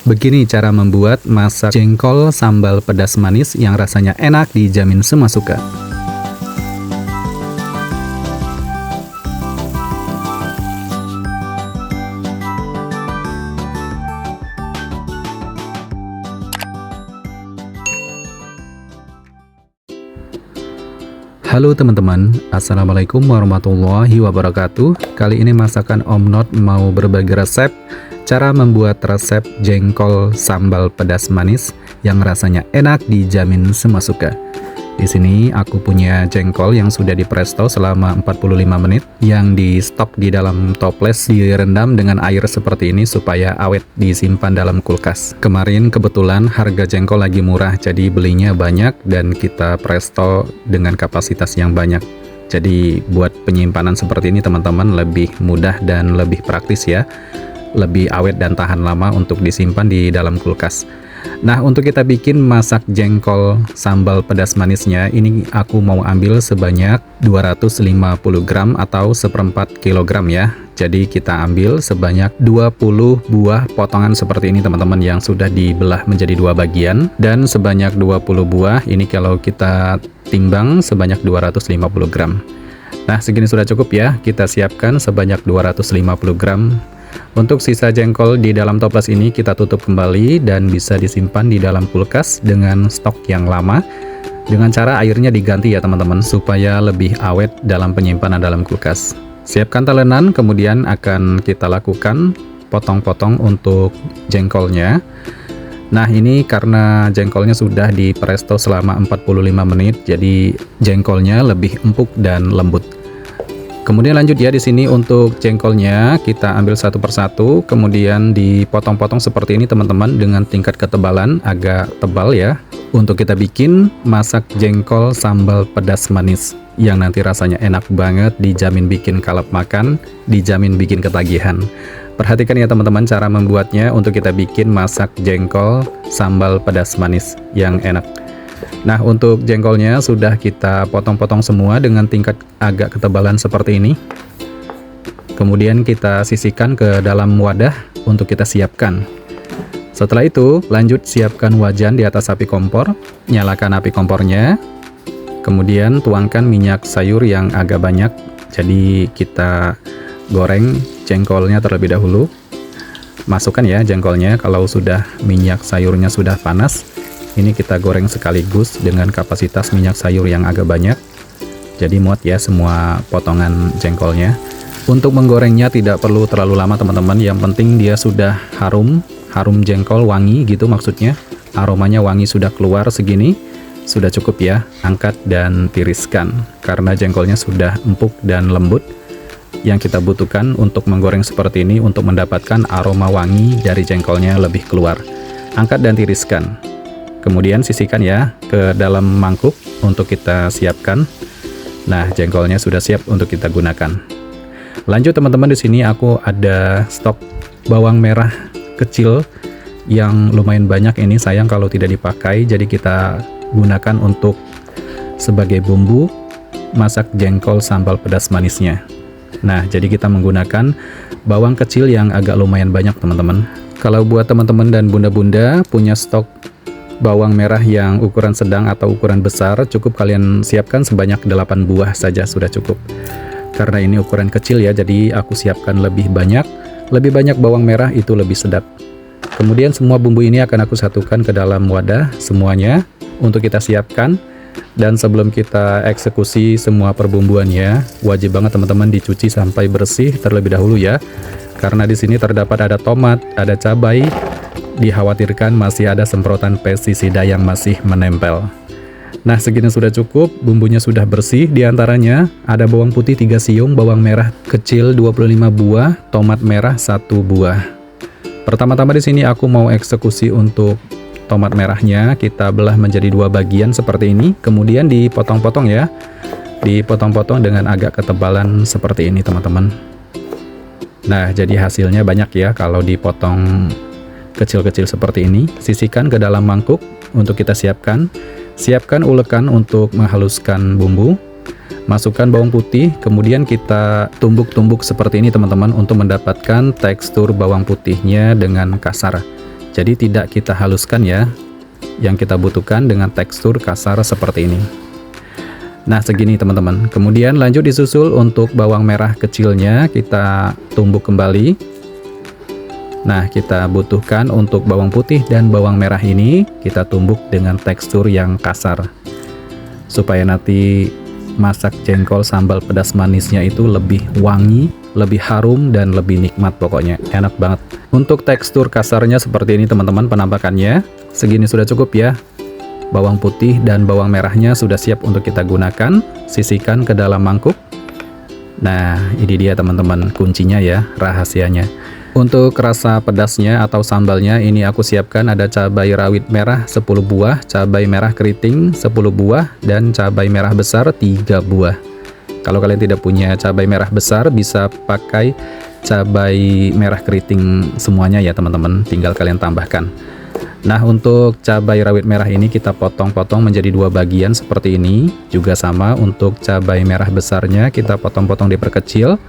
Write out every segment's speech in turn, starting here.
Begini cara membuat masak jengkol sambal pedas manis yang rasanya enak dijamin semua suka. Halo teman-teman, Assalamualaikum warahmatullahi wabarakatuh. Kali ini masakan Om Not mau berbagi resep cara membuat resep jengkol sambal pedas manis yang rasanya enak dijamin semua suka. Di sini aku punya jengkol yang sudah dipresto selama 45 menit yang di stok di dalam toples, direndam dengan air seperti ini supaya awet disimpan dalam kulkas. Kemarin kebetulan harga jengkol lagi murah, jadi belinya banyak dan kita presto dengan kapasitas yang banyak. Jadi buat penyimpanan seperti ini teman-teman lebih mudah dan lebih praktis ya. Lebih awet dan tahan lama untuk disimpan di dalam kulkas. Nah, untuk kita bikin masak jengkol sambal pedas manisnya, ini aku mau ambil sebanyak 250 gram atau 1/4 kilogram ya. Jadi kita ambil sebanyak 20 buah potongan seperti ini teman-teman yang sudah dibelah menjadi 2 bagian. Dan sebanyak 20 buah, ini kalau kita timbang sebanyak 250 gram. Nah, segini sudah cukup ya, kita siapkan sebanyak 250 gram. Untuk sisa jengkol di dalam toples ini kita tutup kembali dan bisa disimpan di dalam kulkas dengan stok yang lama. Dengan cara airnya diganti ya teman-teman, supaya lebih awet dalam penyimpanan dalam kulkas. Siapkan talenan, kemudian akan kita lakukan potong-potong untuk jengkolnya. Nah, ini karena jengkolnya sudah dipresto selama 45 menit, jadi jengkolnya lebih empuk dan lembut. Kemudian lanjut ya, di sini untuk jengkolnya kita ambil satu persatu, kemudian dipotong-potong seperti ini teman-teman dengan tingkat ketebalan agak tebal ya. Untuk kita bikin masak jengkol sambal pedas manis yang nanti rasanya enak banget, dijamin bikin kalap makan, dijamin bikin ketagihan. Perhatikan ya teman-teman cara membuatnya untuk kita bikin masak jengkol sambal pedas manis yang enak. Nah, untuk jengkolnya sudah kita potong-potong semua dengan tingkat agak ketebalan seperti ini. Kemudian kita sisihkan ke dalam wadah untuk kita siapkan. Setelah itu, lanjut siapkan wajan di atas api kompor. Nyalakan api kompornya. Kemudian tuangkan minyak sayur yang agak banyak. Jadi kita goreng jengkolnya terlebih dahulu. Masukkan ya jengkolnya kalau sudah minyak sayurnya sudah panas. Ini kita goreng sekaligus dengan kapasitas minyak sayur yang agak banyak. Jadi muat ya semua potongan jengkolnya. Untuk menggorengnya tidak perlu terlalu lama teman-teman. Yang penting dia sudah harum jengkol, wangi gitu maksudnya. Aromanya wangi sudah keluar segini. Sudah cukup ya. Angkat dan tiriskan. Karena jengkolnya sudah empuk dan lembut. Yang kita butuhkan untuk menggoreng seperti ini untuk mendapatkan aroma wangi dari jengkolnya lebih keluar. Angkat dan tiriskan. Kemudian sisihkan ya ke dalam mangkuk untuk kita siapkan. Nah, jengkolnya sudah siap untuk kita gunakan. Lanjut teman-teman, di sini aku ada stok bawang merah kecil yang lumayan banyak ini, sayang kalau tidak dipakai, jadi kita gunakan untuk sebagai bumbu masak jengkol sambal pedas manisnya. Nah, jadi kita menggunakan bawang kecil yang agak lumayan banyak teman-teman. Kalau buat teman-teman dan bunda-bunda punya stok bawang merah yang ukuran sedang atau ukuran besar, cukup kalian siapkan sebanyak 8 buah saja sudah cukup. Karena ini ukuran kecil ya, jadi aku siapkan lebih banyak. Lebih banyak bawang merah itu lebih sedap. Kemudian semua bumbu ini akan aku satukan ke dalam wadah semuanya untuk kita siapkan. Dan sebelum kita eksekusi semua perbumbuannya, wajib banget teman-teman dicuci sampai bersih terlebih dahulu ya. Karena di sini terdapat ada tomat, ada cabai, dikhawatirkan masih ada semprotan pestisida yang masih menempel. Nah, segini sudah cukup, bumbunya sudah bersih. Di antaranya ada bawang putih 3 siung, bawang merah kecil 25 buah, tomat merah 1 buah. Pertama-tama di sini aku mau eksekusi untuk tomat merahnya, kita belah menjadi 2 bagian seperti ini, kemudian dipotong-potong ya. Dipotong-potong dengan agak ketebalan seperti ini teman-teman. Nah, jadi hasilnya banyak ya kalau dipotong kecil-kecil seperti ini. Sisihkan ke dalam mangkuk untuk kita siapkan. Siapkan ulekan untuk menghaluskan bumbu. Masukkan bawang putih, kemudian kita tumbuk-tumbuk seperti ini teman-teman untuk mendapatkan tekstur bawang putihnya dengan kasar. Jadi tidak kita haluskan ya. Yang kita butuhkan dengan tekstur kasar seperti ini. Nah, segini teman-teman. Kemudian lanjut disusul untuk bawang merah kecilnya kita tumbuk kembali. Nah, kita butuhkan untuk bawang putih dan bawang merah ini kita tumbuk dengan tekstur yang kasar. Supaya nanti masak jengkol sambal pedas manisnya itu lebih wangi, lebih harum, dan lebih nikmat pokoknya. Enak banget. Untuk tekstur kasarnya seperti ini teman-teman penampakannya. Segini sudah cukup ya. Bawang putih dan bawang merahnya sudah siap untuk kita gunakan. Sisihkan ke dalam mangkuk. Nah, ini dia teman-teman kuncinya ya, rahasianya. Untuk rasa pedasnya atau sambalnya ini aku siapkan ada cabai rawit merah 10 buah, cabai merah keriting 10 buah, dan cabai merah besar 3 buah. Kalau kalian tidak punya cabai merah besar bisa pakai cabai merah keriting semuanya ya teman-teman, tinggal kalian tambahkan. Nah, untuk cabai rawit merah ini kita potong-potong menjadi 2 bagian seperti ini. Juga sama untuk cabai merah besarnya kita potong-potong diperkecil.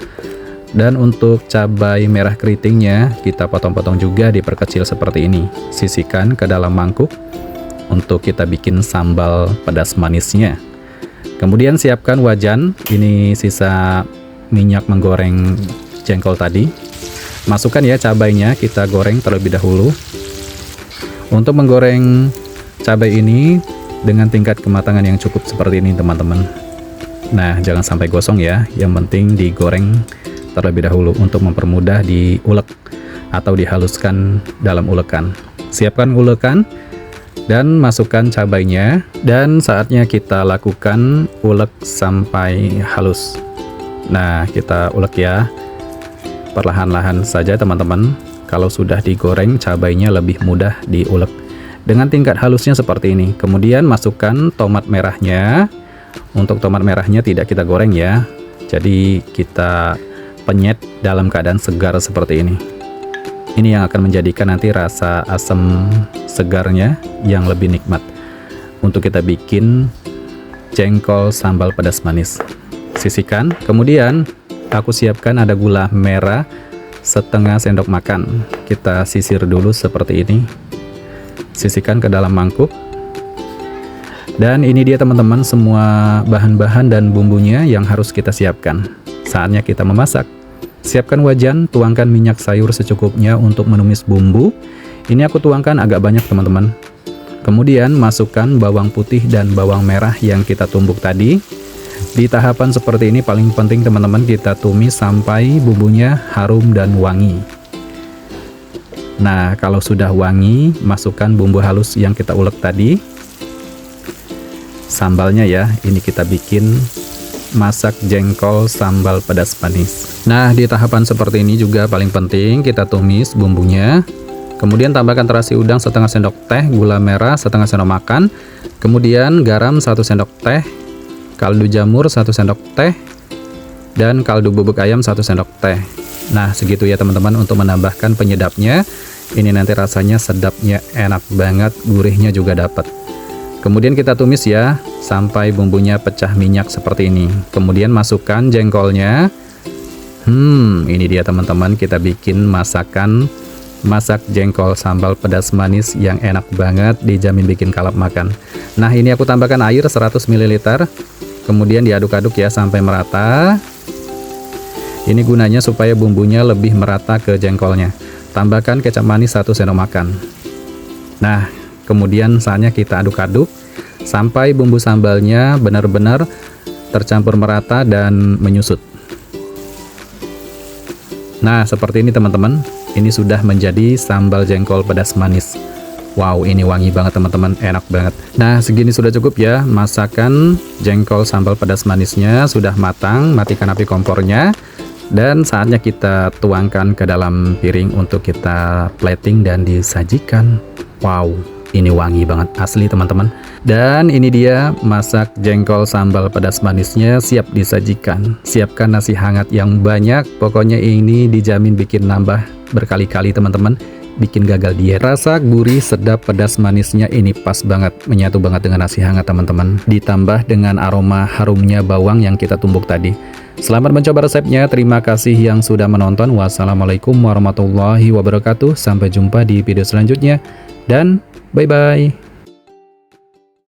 Dan untuk cabai merah keritingnya kita potong-potong juga diperkecil seperti ini. Sisihkan ke dalam mangkuk untuk kita bikin sambal pedas manisnya. Kemudian siapkan wajan. Ini sisa minyak menggoreng jengkol tadi. Masukkan ya cabainya, kita goreng terlebih dahulu. Untuk menggoreng cabai ini dengan tingkat kematangan yang cukup seperti ini teman-teman. Nah, jangan sampai gosong ya, yang penting digoreng terlebih dahulu untuk mempermudah diulek atau dihaluskan dalam ulekan. Siapkan ulekan dan masukkan cabainya, dan saatnya kita lakukan ulek sampai halus. Nah, kita ulek ya, perlahan-lahan saja teman-teman. Kalau sudah digoreng, cabainya lebih mudah diulek. Dengan tingkat halusnya seperti ini. Kemudian masukkan tomat merahnya. Untuk tomat merahnya tidak kita goreng ya. Jadi kita penyet dalam keadaan segar seperti ini. Ini yang akan menjadikan nanti rasa asam segarnya yang lebih nikmat. Untuk kita bikin jengkol sambal pedas manis. Sisihkan. Kemudian aku siapkan ada gula merah setengah sendok makan. Kita sisir dulu seperti ini. Sisihkan ke dalam mangkuk. Dan ini dia teman-teman semua bahan-bahan dan bumbunya yang harus kita siapkan. Saatnya kita memasak. Siapkan wajan, tuangkan minyak sayur secukupnya untuk menumis bumbu. Ini aku tuangkan agak banyak teman-teman. Kemudian masukkan bawang putih dan bawang merah yang kita tumbuk tadi. Di tahapan seperti ini paling penting teman-teman kita tumis sampai bumbunya harum dan wangi. Nah, kalau sudah wangi, masukkan bumbu halus yang kita ulek tadi. Sambalnya ya, ini kita bikin masak jengkol sambal pedas manis. Nah, di tahapan seperti ini juga paling penting kita tumis bumbunya. Kemudian tambahkan terasi udang setengah sendok teh, gula merah setengah sendok makan, kemudian garam 1 sendok teh, kaldu jamur 1 sendok teh, dan kaldu bubuk ayam 1 sendok teh. Nah, segitu ya teman-teman untuk menambahkan penyedapnya. Ini nanti rasanya sedapnya enak banget, gurihnya juga dapat. Kemudian kita tumis ya sampai bumbunya pecah minyak seperti ini. Kemudian masukkan jengkolnya. Ini dia teman-teman, kita bikin masak jengkol sambal pedas manis yang enak banget, dijamin bikin kalap makan. Nah, ini aku tambahkan air 100 ml. Kemudian diaduk-aduk ya sampai merata. Ini gunanya supaya bumbunya lebih merata ke jengkolnya. Tambahkan kecap manis 1 sendok makan. Nah, kemudian saatnya kita aduk-aduk sampai bumbu sambalnya benar-benar tercampur merata dan menyusut. Nah, seperti ini teman-teman. Ini sudah menjadi sambal jengkol pedas manis. Wow, ini wangi banget teman-teman, enak banget. Nah, segini sudah cukup ya. Masakan jengkol sambal pedas manisnya sudah matang. Matikan api kompornya. Dan saatnya kita tuangkan ke dalam piring untuk kita plating dan disajikan. Wow, ini wangi banget asli teman-teman. Dan ini dia masak jengkol sambal pedas manisnya siap disajikan. Siapkan nasi hangat yang banyak. Pokoknya ini dijamin bikin nambah berkali-kali teman-teman. bikin gagal diet. Rasa gurih, sedap, pedas, manisnya ini pas banget, menyatu banget dengan nasi hangat teman-teman. Ditambah dengan aroma harumnya bawang yang kita tumbuk tadi. Selamat mencoba resepnya, terima kasih yang sudah menonton. Wassalamualaikum warahmatullahi wabarakatuh. Sampai jumpa di video selanjutnya, dan bye-bye.